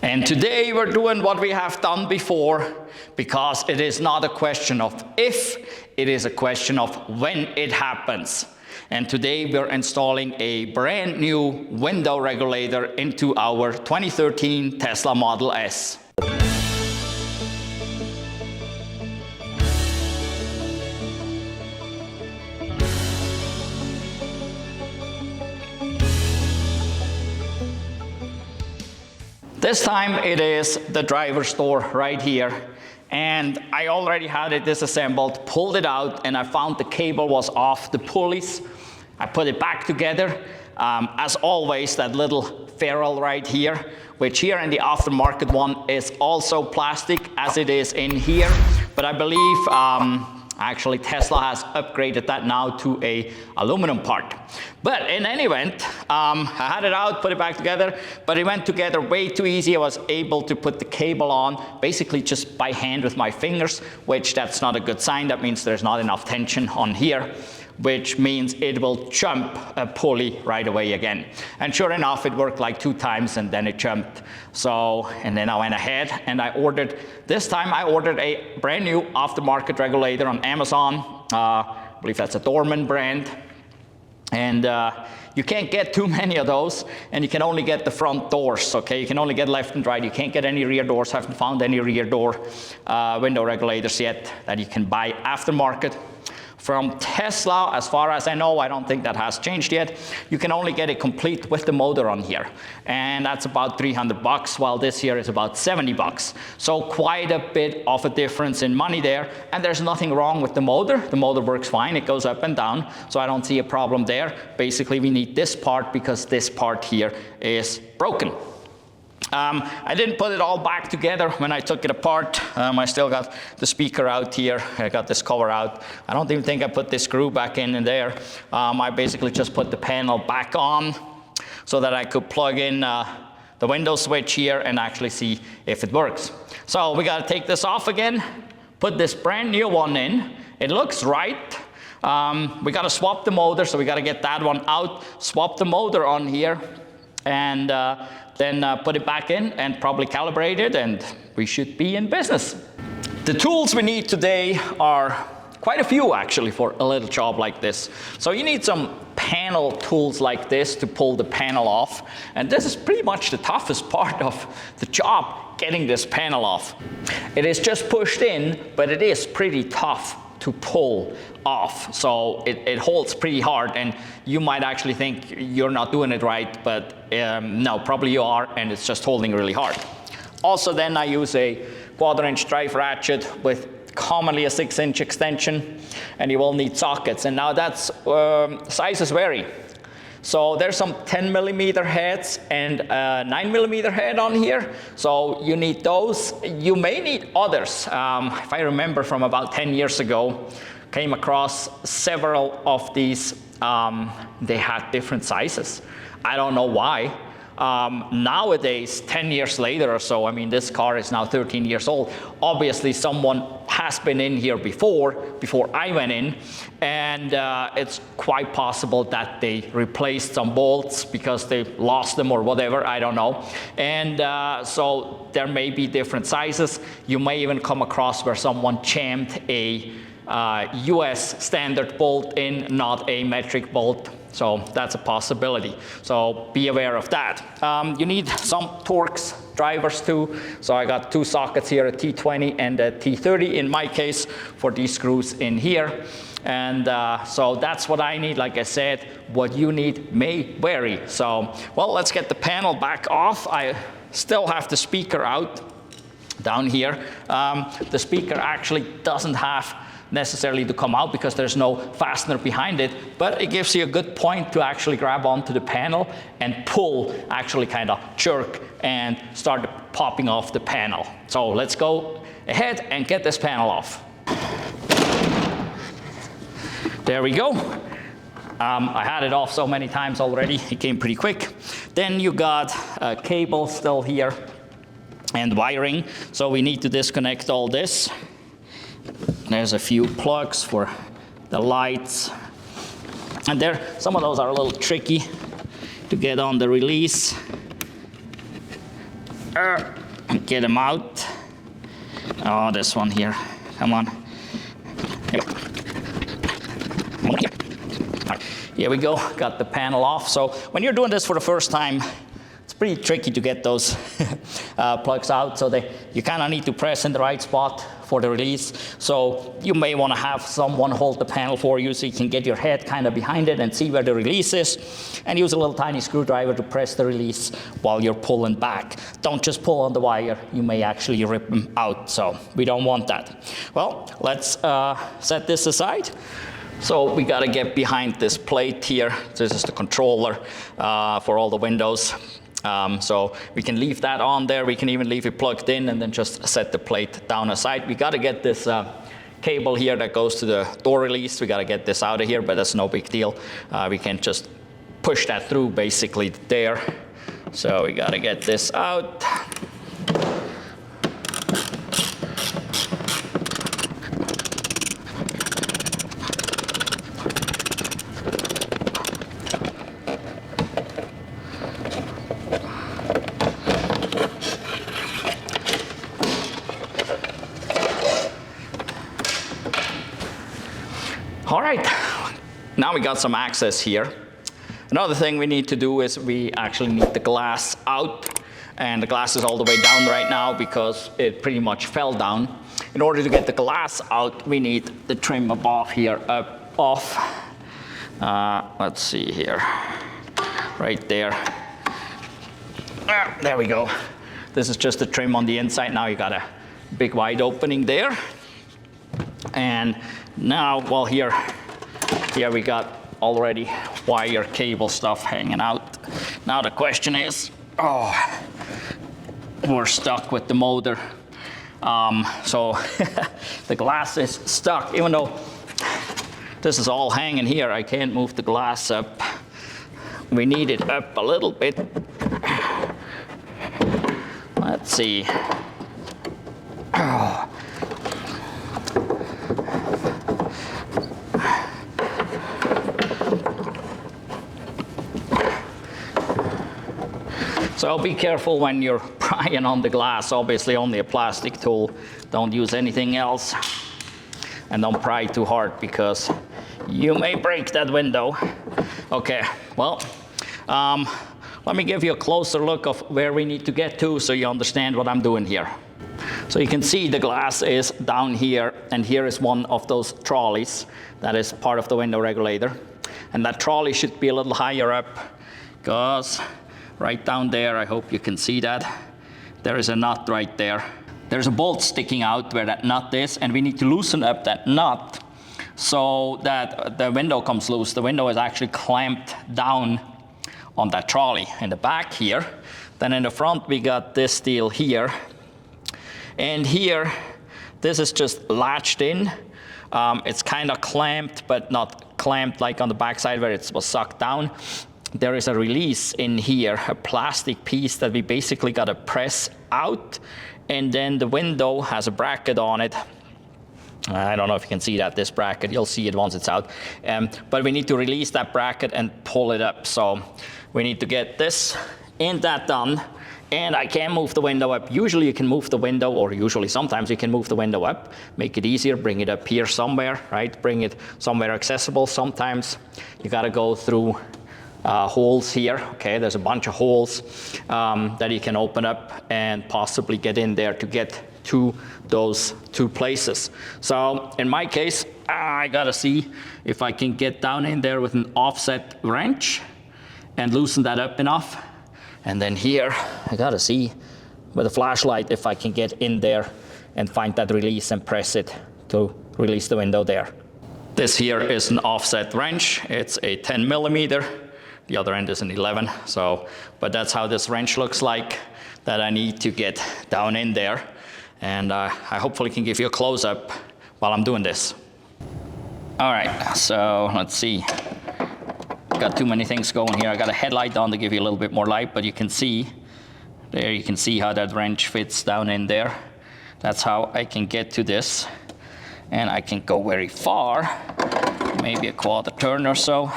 And today we're doing what we have done before, because it is not a question of if, it is a question of when it happens. And today we're installing a brand new window regulator into our 2013 Tesla Model S. This time it is the driver's door right here, and I already had it disassembled, pulled it out, and I found the cable was off the pulleys. I put it back together. As always, that little ferrule right here, which here in the aftermarket one is also plastic as it is in here, but I believe actually Tesla has upgraded that now to a aluminum part. But in any event, I had it out, put it back together, but it went together way too easy. I was able to put the cable on basically just by hand with my fingers, which that's not a good sign. That means there's not enough tension on here, which means it will jump a pulley right away again. And sure enough, it worked like 2 times and then it jumped. So, and then I went ahead and I ordered, this time I ordered a brand new aftermarket regulator on Amazon. I believe that's a Doorman brand. And you can't get too many of those, and you can only get the front doors, okay? You can only get left and right. You can't get any rear doors. I haven't found any rear door window regulators yet that you can buy aftermarket. From Tesla, as far as I know, I don't think that has changed yet. You can only get it complete with the motor on here. And that's about $300, while this here is about $70. So quite a bit of a difference in money there. And there's nothing wrong with the motor. The motor works fine. It goes up and down. So I don't see a problem there. Basically, we need this part because this part here is broken. I didn't put it all back together when I took it apart. I still got the speaker out here. I got this cover out. I don't even think I put this screw back in there. I basically just put the panel back on so that I could plug in the window switch here and actually see if it works. So we got to take this off again, put this brand new one in. It looks right. We got to swap the motor, so we got to get that one out, swap the motor on here, and then put it back in and probably calibrate it, and we should be in business. The tools we need today are quite a few actually for a little job like this. So you need some panel tools like this to pull the panel off, and this is pretty much the toughest part of the job, getting this panel off. It is just pushed in, but it is pretty tough to pull off. So it holds pretty hard, and you might actually think you're not doing it right, but no, probably you are, and it's just holding really hard. Also then I use a 1/4" drive ratchet with commonly a 6-inch extension, and you will need sockets. And now that's, sizes vary. So there's some 10mm heads and a 9mm head on here. So you need those. You may need others. If I remember from about 10 years ago, came across several of these. They had different sizes. I don't know why. Nowadays, 10 years later or so, I mean, this car is now 13 years old. Obviously, someone has been in here before I went in, and it's quite possible that they replaced some bolts because they lost them or whatever, I don't know. And so there may be different sizes. You may even come across where someone jammed a US standard bolt in, not a metric bolt. So that's a possibility. So be aware of that. You need some Torx drivers too. So I got 2 sockets here, a T20 and a T30 in my case for these screws in here. And so that's what I need. Like I said, what you need may vary. So, well, let's get the panel back off. I still have the speaker out down here. The speaker actually doesn't have necessarily to come out because there's no fastener behind it, but it gives you a good point to actually grab onto the panel and pull, actually kind of jerk and start popping off the panel. So let's go ahead and get this panel off. There we go. I had it off so many times already, it came pretty quick. Then you got a cable still here and wiring, so we need to disconnect all this. There's a few plugs for the lights. And some of those are a little tricky to get on the release. Get them out. Oh, this one here. Come on. Here we go. Got the panel off. So when you're doing this for the first time, it's pretty tricky to get those plugs out. So you kind of need to press in the right spot for the release. So you may want to have someone hold the panel for you so you can get your head kind of behind it and see where the release is, and use a little tiny screwdriver to press the release while you're pulling back. Don't just pull on the wire. You may actually rip them out. So we don't want that. Well, let's set this aside. So we got to get behind this plate here. This is the controller for all the windows. So we can leave that on there. We can even leave it plugged in and then just set the plate down aside. We got to get this cable here that goes to the door release. We got to get this out of here, but that's no big deal. We can just push that through basically there. So we got to get this out. All right, now we got some access here. Another thing we need to do is we actually need the glass out, and the glass is all the way down right now because it pretty much fell down. In order to get the glass out, we need the trim above here off. Let's see here, right there. There we go. This is just the trim on the inside. Now you got a big wide opening there. And now, well, here we got already wire cable stuff hanging out. Now the question is, we're stuck with the motor. So the glass is stuck. Even though this is all hanging here, I can't move the glass up. We need it up a little bit. Let's see. So be careful when you're prying on the glass. Obviously only a plastic tool. Don't use anything else. And don't pry too hard because you may break that window. Okay, well, let me give you a closer look of where we need to get to so you understand what I'm doing here. So you can see the glass is down here, and here is one of those trolleys that is part of the window regulator. And that trolley should be a little higher up because right down there, I hope you can see that, there is a nut right there. There's a bolt sticking out where that nut is, and we need to loosen up that nut so that the window comes loose. The window is actually clamped down on that trolley in the back here. Then in the front, we got this deal here. And here, this is just latched in. It's kind of clamped, but not clamped like on the back side where it was sucked down. There is a release in here, a plastic piece that we basically got to press out, and then the window has a bracket on it. I don't know if you can see that, this bracket. You'll see it once it's out. But we need to release that bracket and pull it up. So we need to get this and that done. And I can move the window up. Usually you can move the window, or usually sometimes you can move the window up, make it easier, bring it up here somewhere, right? Bring it somewhere accessible. Sometimes you got to go through holes here. Okay, there's a bunch of holes that you can open up and possibly get in there to get to those two places. So in my case, I gotta see if I can get down in there with an offset wrench and loosen that up enough. And then here, I gotta see with a flashlight if I can get in there and find that release and press it to release the window there. This here is an offset wrench. It's a 10 millimeter. The other end is an 11. But that's how this wrench looks like that I need to get down in there. And I hopefully can give you a close-up while I'm doing this. All right, so let's see. Got too many things going here. I got a headlight on to give you a little bit more light, but you can see, there you can see how that wrench fits down in there. That's how I can get to this. And I can go very far, maybe a quarter turn or so.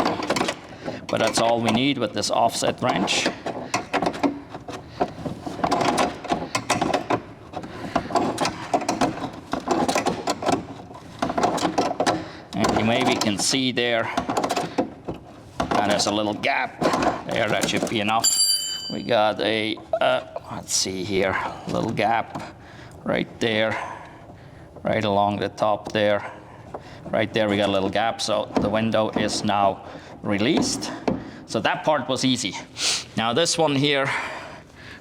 But that's all we need with this offset wrench. can see there, and there's a little gap there. That should be enough. We got a, let's see here, a little gap right there, right along the top there. Right there, we got a little gap, so the window is now released. So that part was easy. Now this one here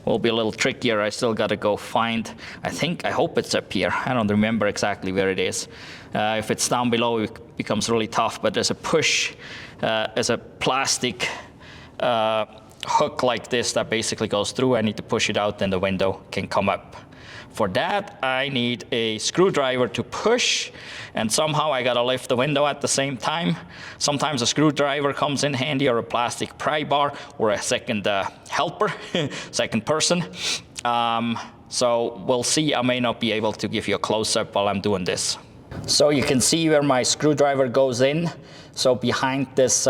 will be a little trickier. I still got to go find, I hope it's up here. I don't remember exactly where it is. If it's down below, it becomes really tough, but there's a push, there's a plastic hook like this that basically goes through. I need to push it out, then the window can come up. For that, I need a screwdriver to push, and somehow I gotta lift the window at the same time. Sometimes a screwdriver comes in handy, or a plastic pry bar, or a second helper, second person. So we'll see. I may not be able to give you a close-up while I'm doing this. So you can see where my screwdriver goes in. So behind this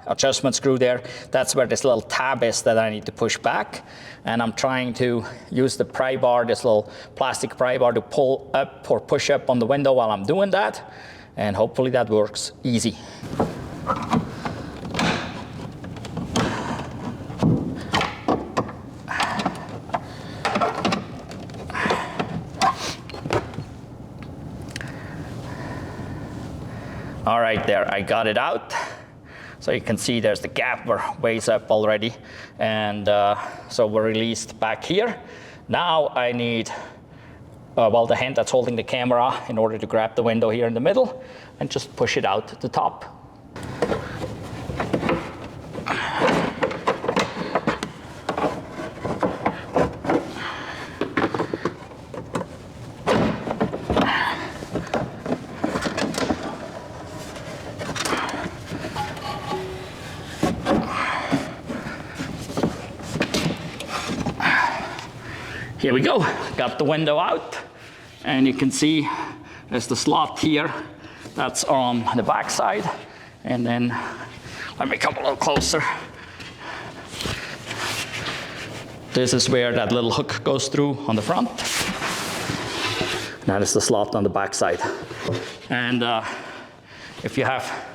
adjustment screw there, that's where this little tab is that I need to push back. And I'm trying to use the pry bar, this little plastic pry bar, to pull up or push up on the window while I'm doing that. And hopefully that works easy. All right, there, I got it out. So you can see there's the gap, we're ways up already. And so we're released back here. Now I need, well, the hand that's holding the camera in order to grab the window here in the middle and just push it out the top. Here we go, got the window out, and you can see there's the slot here that's on the back side. And then let me come a little closer. This is where that little hook goes through on the front. That is the slot on the back side. And if you have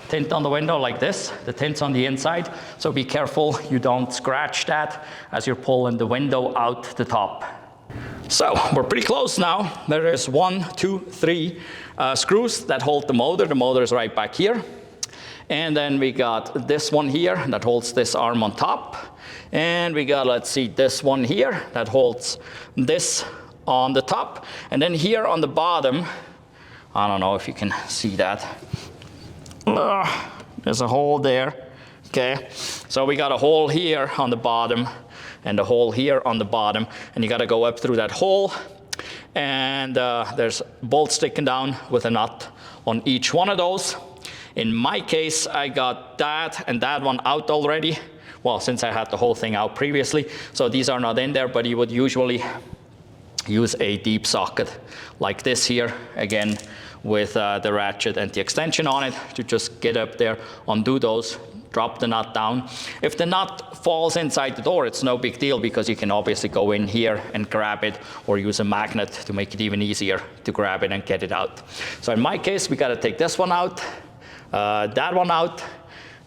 tint on the window like this, the tint's on the inside, so be careful you don't scratch that as you're pulling the window out the top. So we're pretty close now. There is 1, 2, 3 screws that hold the motor. The motor is right back here. And then we got this one here that holds this arm on top. And we got, let's see, this one here that holds this on the top. And then here on the bottom, I don't know if you can see that. There's a hole there, okay? So we got a hole here on the bottom and a hole here on the bottom, and you gotta go up through that hole. And there's bolts sticking down with a nut on each one of those. In my case, I got that and that one out already. Well, since I had the whole thing out previously, so these are not in there, but you would usually use a deep socket like this here, again, with the ratchet and the extension on it to just get up there, undo those, drop the nut down. If the nut falls inside the door, it's no big deal because you can obviously go in here and grab it, or use a magnet to make it even easier to grab it and get it out. So in my case, we gotta take this one out, that one out,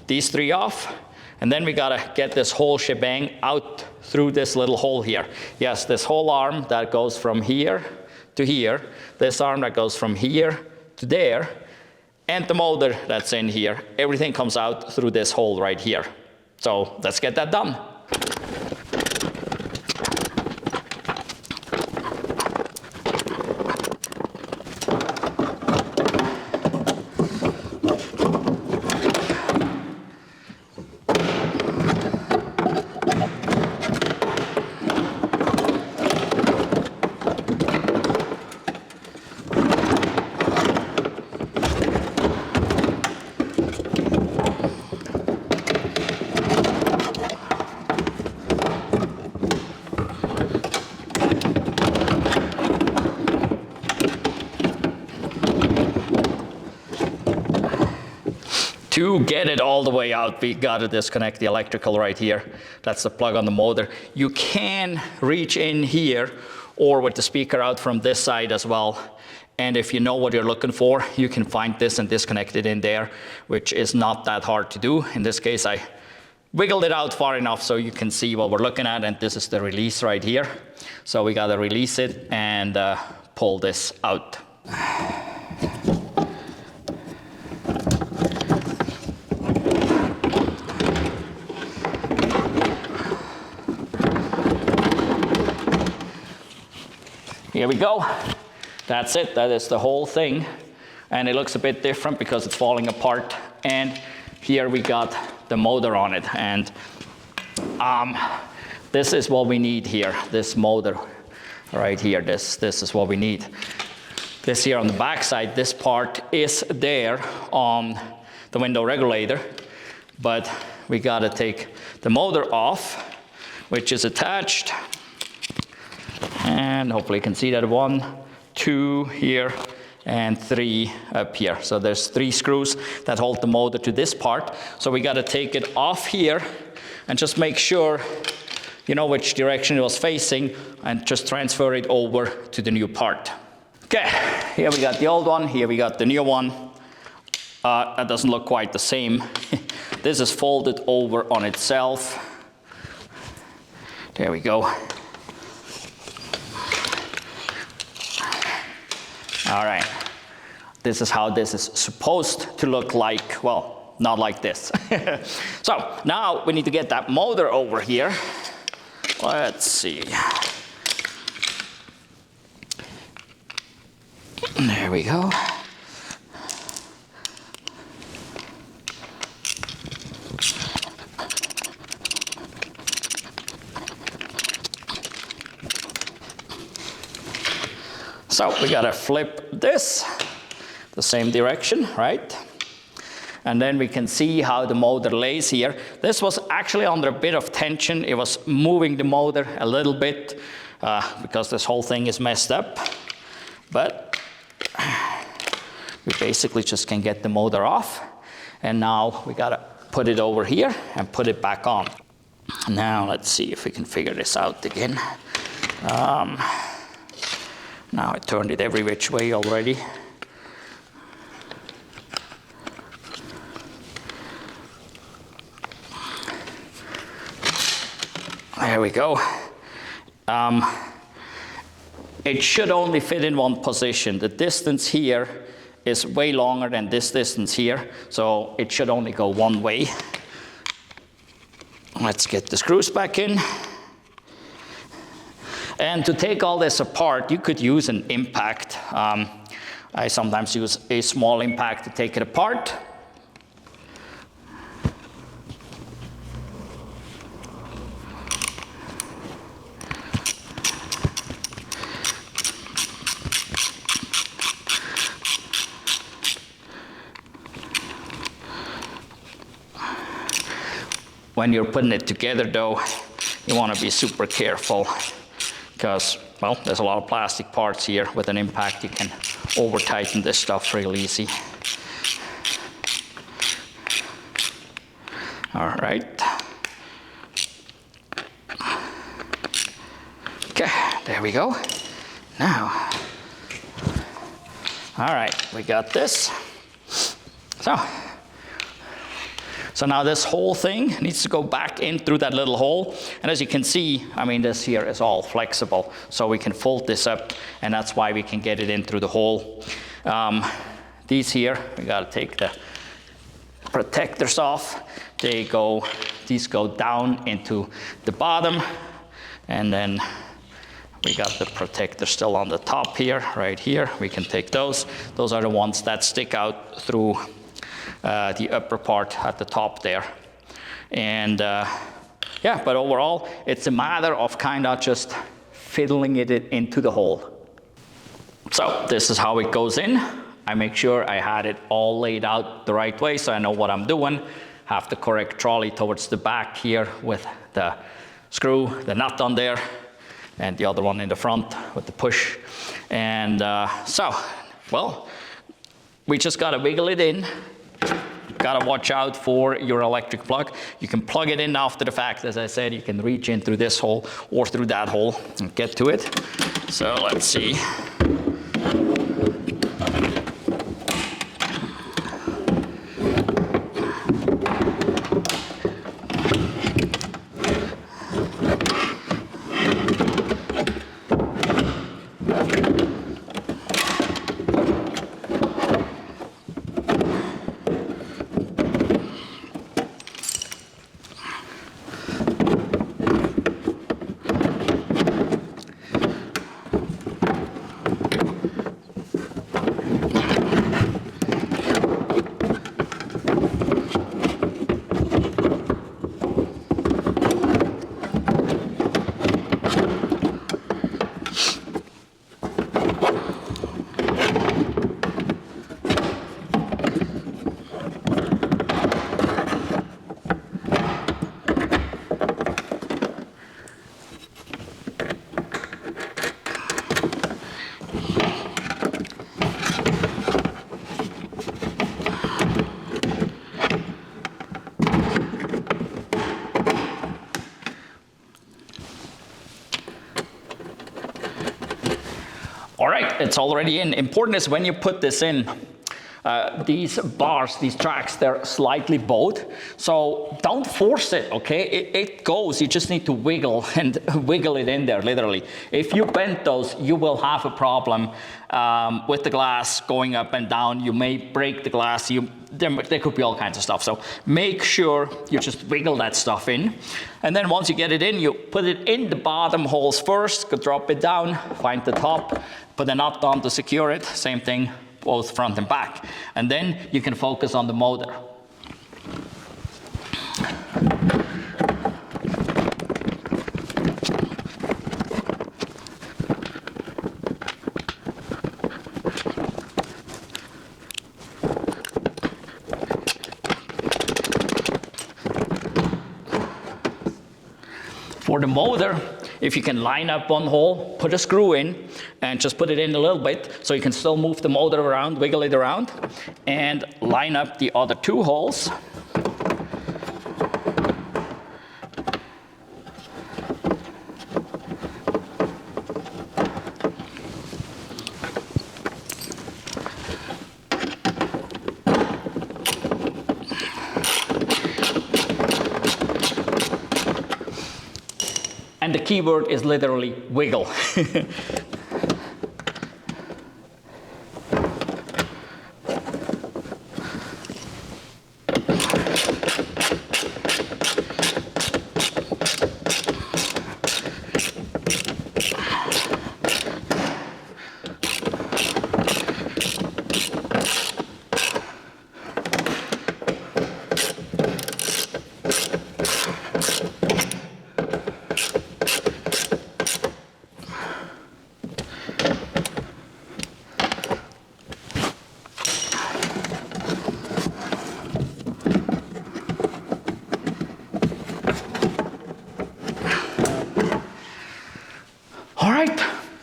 these 3 off, and then we gotta get this whole shebang out through this little hole here. Yes, this whole arm that goes from here to here, this arm that goes from here to there, and the motor that's in here. Everything comes out through this hole right here. So let's get that done. To get it all the way out, we gotta disconnect the electrical right here. That's the plug on the motor. You can reach in here, or with the speaker out from this side as well. And if you know what you're looking for, you can find this and disconnect it in there, which is not that hard to do. In this case, I wiggled it out far enough so you can see what we're looking at, and this is the release right here. So we gotta release it and pull this out. Here we go. That's it. That is the whole thing. And it looks a bit different because it's falling apart. And here we got the motor on it. And this is what we need here. This motor right here. This is what we need. This here on the back side, this part is there on the window regulator. But we got to take the motor off, which is attached. And hopefully you can see that 1, 2 here, and 3 up here. So there's 3 screws that hold the motor to this part. So we got to take it off here and just make sure you know which direction it was facing and just transfer it over to the new part. Okay, here we got the old one, here we got the new one. That doesn't look quite the same. This is folded over on itself. There we go. All right, this is how this is supposed to look like. Well, not like this. So now we need to get that motor over here. Let's see. There we go. So we gotta flip this the same direction, right? And then we can see how the motor lays here. This was actually under a bit of tension. It was moving the motor a little bit because this whole thing is messed up. But we basically just can get the motor off. And now we gotta put it over here and put it back on. Now let's see if we can figure this out again. Now I turned it every which way already. There we go. It should only fit in one position. The distance here is way longer than this distance here, so it should only go one way. Let's get the screws back in. And to take all this apart, you could use an impact. I sometimes use a small impact to take it apart. When you're putting it together though, you want to be super careful because, well, there's a lot of plastic parts here. With an impact, you can over tighten this stuff real easy. All right. Okay, there we go. Now, all right, we got this. So now this whole thing needs to go back in through that little hole. And as you can see, I mean, this here is all flexible. So we can fold this up, and that's why we can get it in through the hole. These here, we gotta take the protectors off. These go down into the bottom. And then we got the protector still on the top here, right here. We can take those. Those are the ones that stick out through the upper part at the top there. And yeah, but overall, it's a matter of kind of just fiddling it into the hole. So this is how it goes in. I make sure I had it all laid out the right way so I know what I'm doing. Have the correct trolley towards the back here with the screw, the nut on there, and the other one in the front with the push. And so, well, we just gotta wiggle it in. gotta watch out for your electric plug. You can plug it in after the fact. As I said, you can reach in through this hole or through that hole and get to it. So let's see. All right, it's already in. Important is when you put this in, these bars, these tracks, they're slightly bowed. So don't force it, okay? It goes, you just need to wiggle and wiggle it in there, literally. If you bend those, you will have a problem with the glass going up and down. You may break the glass. There could be all kinds of stuff. So make sure you just wiggle that stuff in. And then once you get it in, you put it in the bottom holes first, go drop it down, find the top, put a nut on to secure it. Same thing, both front and back. And then you can focus on the motor. For the motor, if you can line up one hole, put a screw in, and just put it in a little bit, so you can still move the motor around, wiggle it around, and line up the other two holes. And the keyword is literally wiggle.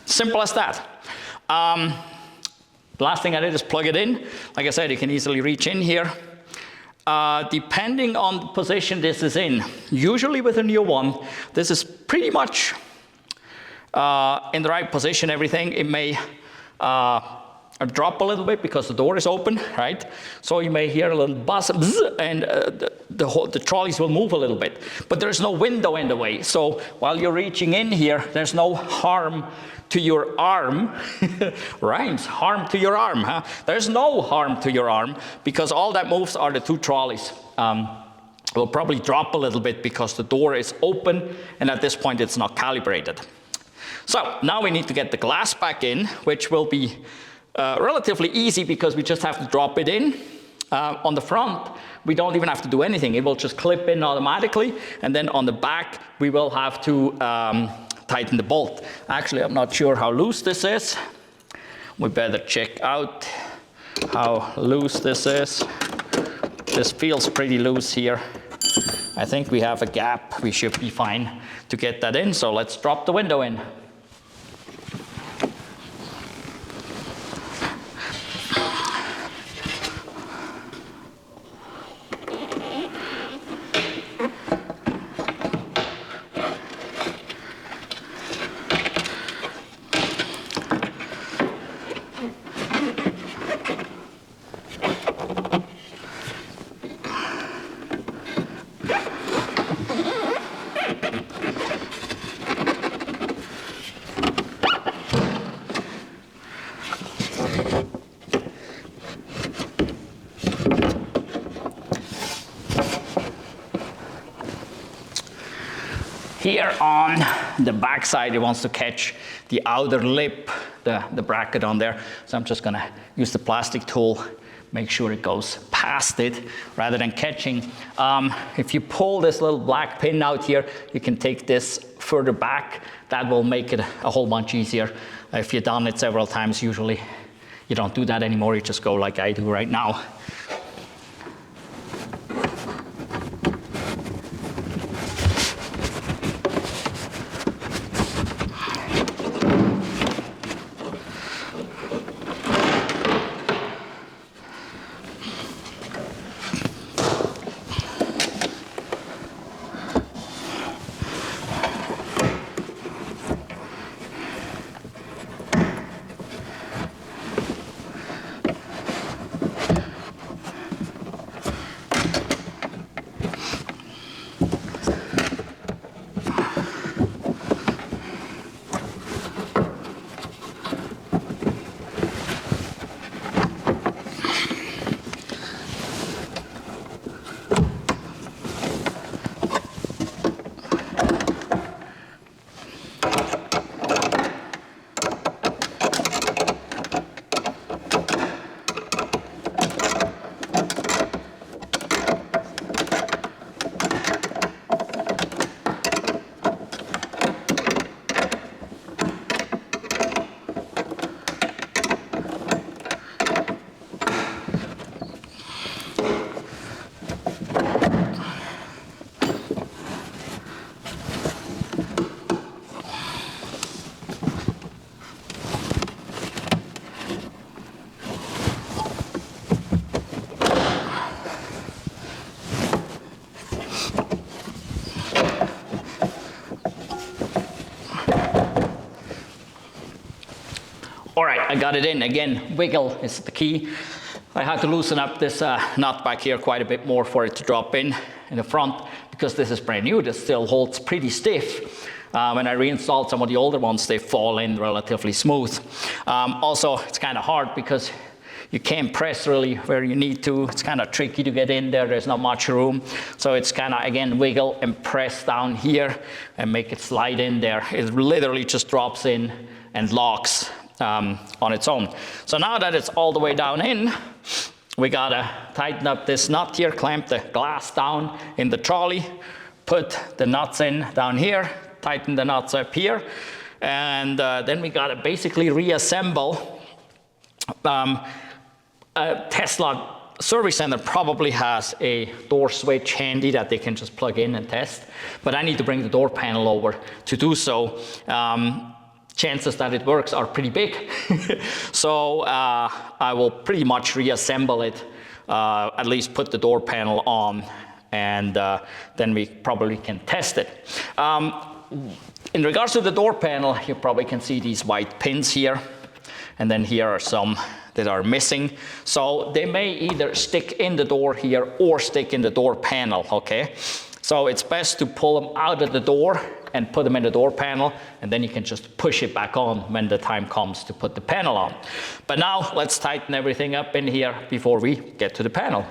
Simple as that. The last thing I did is plug it in. Like I said, you can easily reach in here. Depending on the position this is in, usually with a new one, this is pretty much in the right position, everything. It may drop a little bit because the door is open, right? So you may hear a little buzz, and the trolleys will move a little bit. But there's no window in the way. So while you're reaching in here, there's no harm to your arm. Rhymes, harm to your arm, huh? There's no harm to your arm because all that moves are the two trolleys. Will probably drop a little bit because the door is open and at this point it's not calibrated. So now we need to get the glass back in, which will be relatively easy because we just have to drop it in. On the front, we don't even have to do anything. It will just clip in automatically. And then on the back, we will have to tighten the bolt. Actually, I'm not sure how loose this is. We better check out how loose this is. This feels pretty loose here. I think we have a gap. We should be fine to get that in. So let's drop the window in. here on the back side, it wants to catch the outer lip, the bracket on there. So I'm just gonna use the plastic tool, make sure it goes past it rather than catching. If you pull this little black pin out here, you can take this further back. That will make it a whole bunch easier. If you've done it several times, usually you don't do that anymore. You just go like I do right now. All right, I got it in. Again, wiggle is the key. I had to loosen up this nut back here quite a bit more for it to drop in the front, because this is brand new. This still holds pretty stiff. When I reinstalled some of the older ones, they fall in relatively smooth. Also, it's kind of hard because you can't press really where you need to. It's kind of tricky to get in there. There's not much room. So it's kind of, again, wiggle and press down here and make it slide in there. It literally just drops in and locks on its own. So now that it's all the way down in, we gotta tighten up this nut here, clamp the glass down in the trolley, put the nuts in down here, tighten the nuts up here, and then we gotta basically reassemble. A Tesla service center probably has a door switch handy that they can just plug in and test, but I need to bring the door panel over to do so. Chances that it works are pretty big. So I will pretty much reassemble it, at least put the door panel on, and then we probably can test it. In regards to the door panel, you probably can see these white pins here, and then here are some that are missing. So they may either stick in the door here or stick in the door panel, okay? So it's best to pull them out of the door and put them in the door panel, and then you can just push it back on when the time comes to put the panel on. But now let's tighten everything up in here before we get to the panel.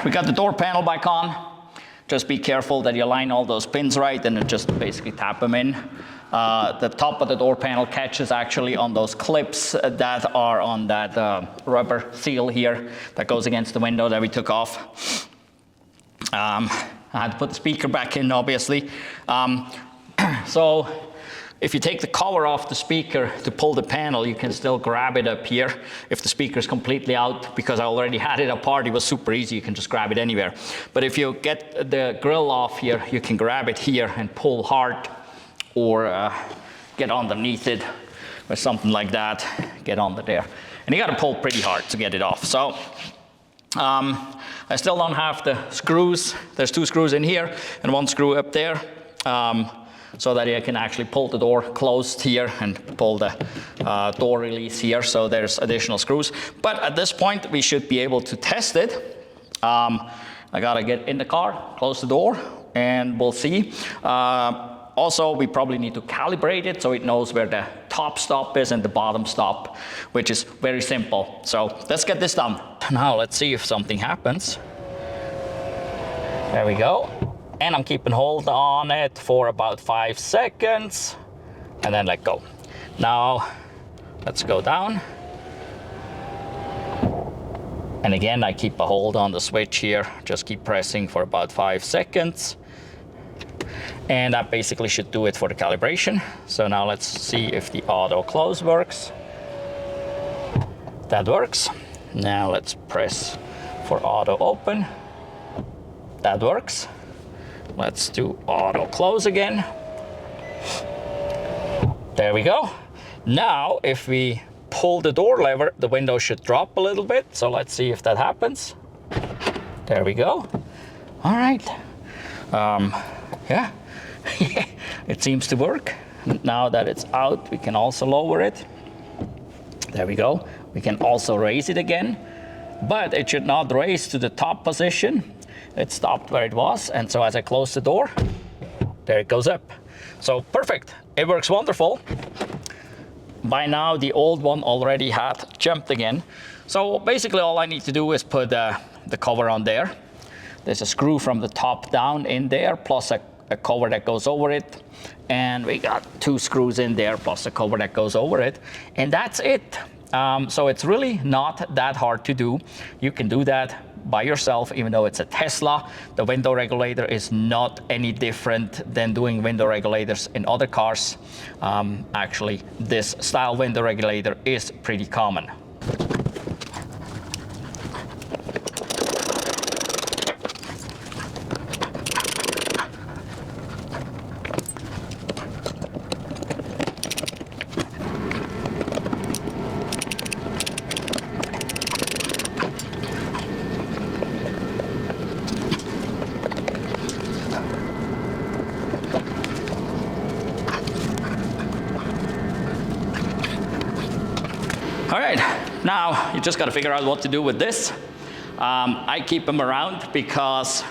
We got the door panel back on. Just be careful that you line all those pins right, and then just basically tap them in. The top of the door panel catches actually on those clips that are on that rubber seal here that goes against the window that we took off. I had to put the speaker back in, obviously. So if you take the cover off the speaker to pull the panel, you can still grab it up here. If the speaker is completely out, because I already had it apart, it was super easy. You can just grab it anywhere. But if you get the grill off here, you can grab it here and pull hard, or get underneath it or something like that. Get under there. And you got to pull pretty hard to get it off. So I still don't have the screws. There's 2 screws in here and 1 screw up there. So that you can actually pull the door closed here and pull the door release here. So there's additional screws. But at this point, we should be able to test it. I gotta get in the car, close the door, and we'll see. Also, we probably need to calibrate it so it knows where the top stop is and the bottom stop, which is very simple. So let's get this done. Now let's see if something happens. There we go. And I'm keeping hold on it for about 5 seconds and then let go. Now, let's go down. And again, I keep a hold on the switch here. Just keep pressing for about 5 seconds. And that basically should do it for the calibration. So now let's see if the auto close works. That works. Now let's press for auto open. That works. Let's do auto close again. There we go. Now, if we pull the door lever, the window should drop a little bit. So let's see if that happens. There we go. All right. Yeah, it seems to work. Now that it's out, we can also lower it. There we go. We can also raise it again, but it should not raise to the top position. It stopped where it was, and so as I close the door, there it goes up. So perfect, it works wonderful. By now, the old one already had jumped again. So basically all I need to do is put the cover on there. There's a screw from the top down in there, plus a cover that goes over it. And we got 2 screws in there, plus a cover that goes over it. And that's it. So it's really not that hard to do. You can do that by yourself, even though it's a Tesla. The window regulator is not any different than doing window regulators in other cars. Actually, this style window regulator is pretty common. All right, now you just got to figure out what to do with this. I keep them around because,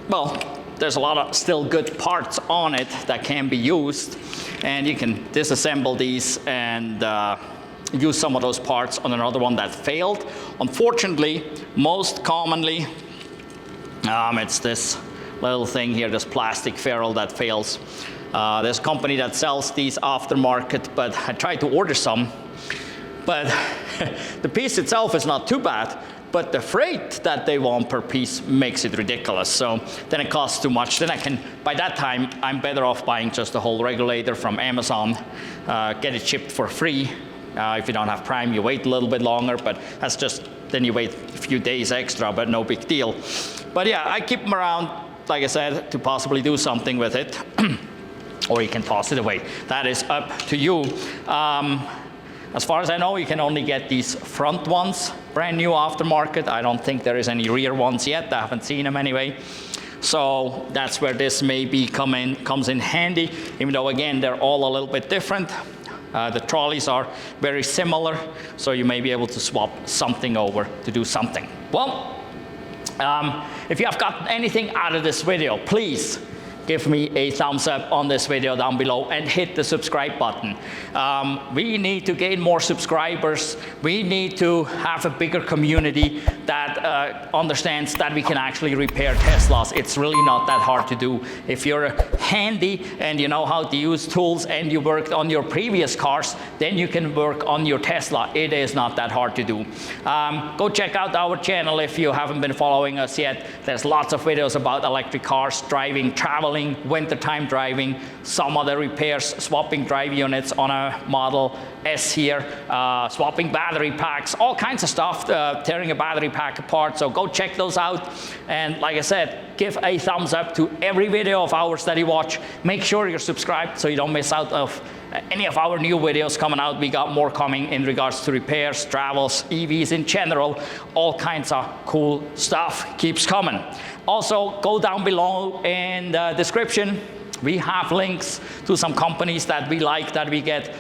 well, there's a lot of still good parts on it that can be used, and you can disassemble these and use some of those parts on another one that failed. Unfortunately, most commonly, it's this little thing here, this plastic ferrule that fails. There's a company that sells these aftermarket, but I tried to order some. But the piece itself is not too bad, but the freight that they want per piece makes it ridiculous. So then it costs too much. Then by that time, I'm better off buying just the whole regulator from Amazon, get it shipped for free. If you don't have Prime, you wait a little bit longer, but that's just, then you wait a few days extra, but no big deal. But yeah, I keep them around, like I said, to possibly do something with it, or you can toss it away. That is up to you. As far as I know, you can only get these front ones, brand new aftermarket. I don't think there is any rear ones yet. I haven't seen them anyway. So that's where this maybe comes in handy, even though again, they're all a little bit different. The trolleys are very similar, so you may be able to swap something over to do something. Well, if you have gotten anything out of this video, please give me a thumbs up on this video down below and hit the subscribe button. We need to gain more subscribers. We need to have a bigger community that understands that we can actually repair Teslas. It's really not that hard to do. If you're handy and you know how to use tools and you worked on your previous cars, then you can work on your Tesla. It is not that hard to do. Go check out our channel if you haven't been following us yet. There's lots of videos about electric cars, driving, traveling, wintertime driving, some other repairs, swapping drive units on a Model S here, swapping battery packs, all kinds of stuff, tearing a battery pack apart. So go check those out. And like I said, give a thumbs up to every video of ours that you watch. Make sure you're subscribed so you don't miss out of any of our new videos coming out. We got more coming in regards to repairs, travels, EVs in general, all kinds of cool stuff keeps coming. Also, go down below in the description. We have links to some companies that we like, that we get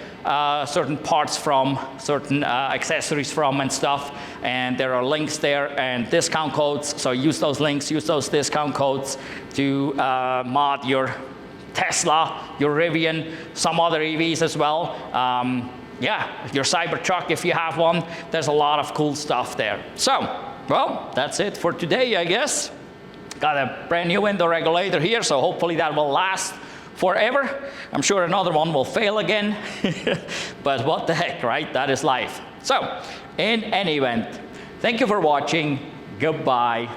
certain parts from, certain accessories from and stuff. And there are links there and discount codes. So use those links, use those discount codes to mod your Tesla, your Rivian, some other EVs as well. Yeah, your Cybertruck if you have one. There's a lot of cool stuff there. So, well, that's it for today, I guess. Got a brand new window regulator here, so hopefully that will last forever. I'm sure another one will fail again, but what the heck, right? That is life. So, in any event, thank you for watching. Goodbye.